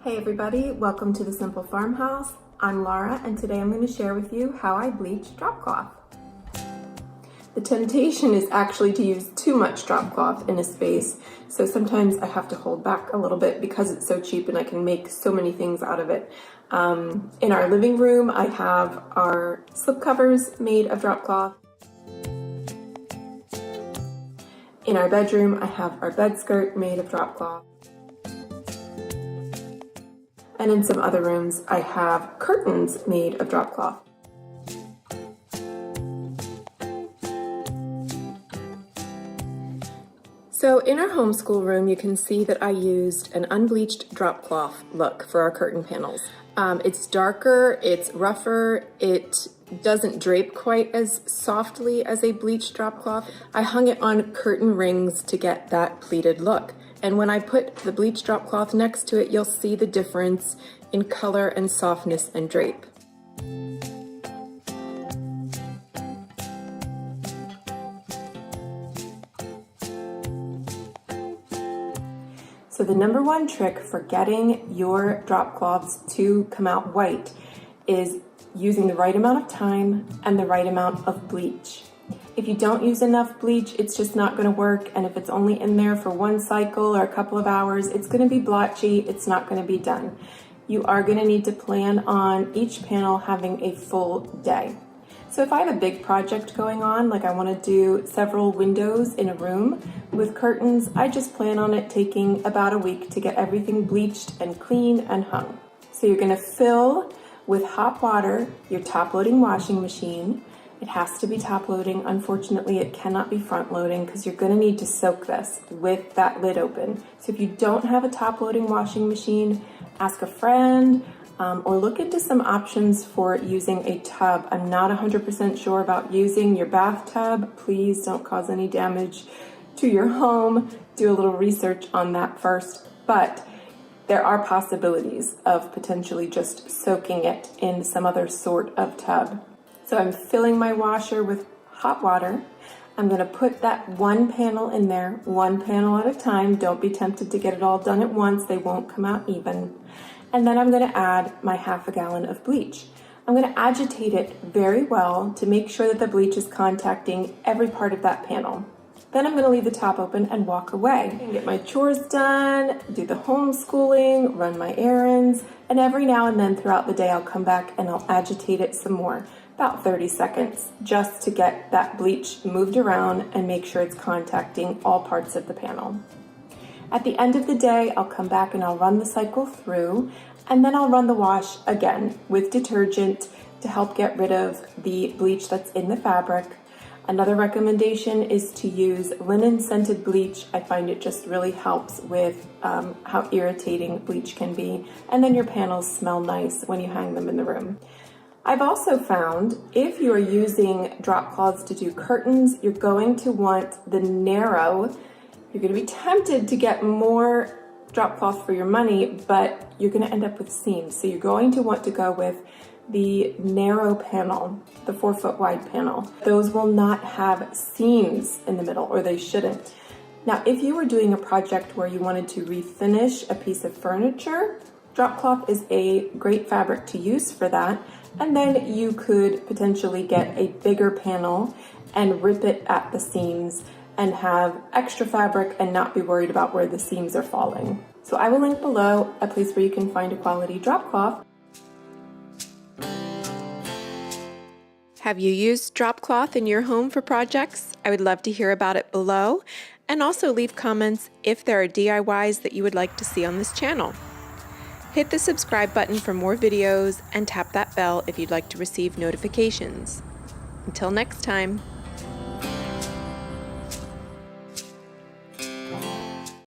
Hey everybody, welcome to the Simple Farmhouse. I'm Laura and today I'm going to share with you how I bleach drop cloth. The temptation is actually to use too much drop cloth in a space, so sometimes I have to hold back a little bit because it's so cheap and I can make so many things out of it. In our living room I have our slip covers made of drop cloth. In our bedroom I have our bed skirt made of drop cloth. And in some other rooms, I have curtains made of drop cloth. So in our homeschool room, you can see that I used an unbleached drop cloth look for our curtain panels. It's darker, it's rougher, it doesn't drape quite as softly as a bleached drop cloth. I hung it on curtain rings to get that pleated look. And when I put the bleached drop cloth next to it, you'll see the difference in color and softness and drape. So the number one trick for getting your drop cloths to come out white is using the right amount of time and the right amount of bleach. If you don't use enough bleach, it's just not going to work, and if it's only in there for one cycle or a couple of hours, it's going to be blotchy, it's not going to be done. You are going to need to plan on each panel having a full day. So if I have a big project going on, like I want to do several windows in a room with curtains, I just plan on it taking about a week to get everything bleached and clean and hung. So you're going to fill with hot water your top-loading washing machine. It has to be top loading. Unfortunately, it cannot be front loading because you're going to need to soak this with that lid open. So if you don't have a top loading washing machine, ask a friend or look into some options for using a tub. I'm not 100% sure about using your bathtub. Please don't cause any damage to your home. Do a little research on that first. But there are possibilities of potentially just soaking it in some other sort of tub. So I'm filling my washer with hot water. I'm going to put that one panel in there, one panel at a time. Don't be tempted to get it all done at once. They won't come out even. And then I'm going to add my half a gallon of bleach. I'm going to agitate it very well to make sure that the bleach is contacting every part of that panel. Then I'm going to leave the top open and walk away and get my chores done, do the homeschooling, run my errands, and every now and then throughout the day I'll come back and I'll agitate it some more. About 30 seconds, just to get that bleach moved around and make sure it's contacting all parts of the panel. At the end of the day, I'll come back and I'll run the cycle through, and then I'll run the wash again with detergent to help get rid of the bleach that's in the fabric. Another recommendation is to use linen scented bleach. I find it just really helps with how irritating bleach can be, and then your panels smell nice when you hang them in the room. I've also found if you are using drop cloths to do curtains, you're going to want the narrow. You're going to be tempted to get more drop cloth for your money, but you're going to end up with seams. So you're going to want to go with the narrow panel, the 4-foot wide panel. Those will not have seams in the middle, or they shouldn't. Now, if you were doing a project where you wanted to refinish a piece of furniture, drop cloth is a great fabric to use for that. And then you could potentially get a bigger panel and rip it at the seams and have extra fabric and not be worried about where the seams are falling. So I will link below a place where you can find a quality drop cloth. Have you used drop cloth in your home for projects? I would love to hear about it below, and also leave comments if there are DIYs that you would like to see on this channel. Hit the subscribe button for more videos and tap that bell if you'd like to receive notifications. Until next time.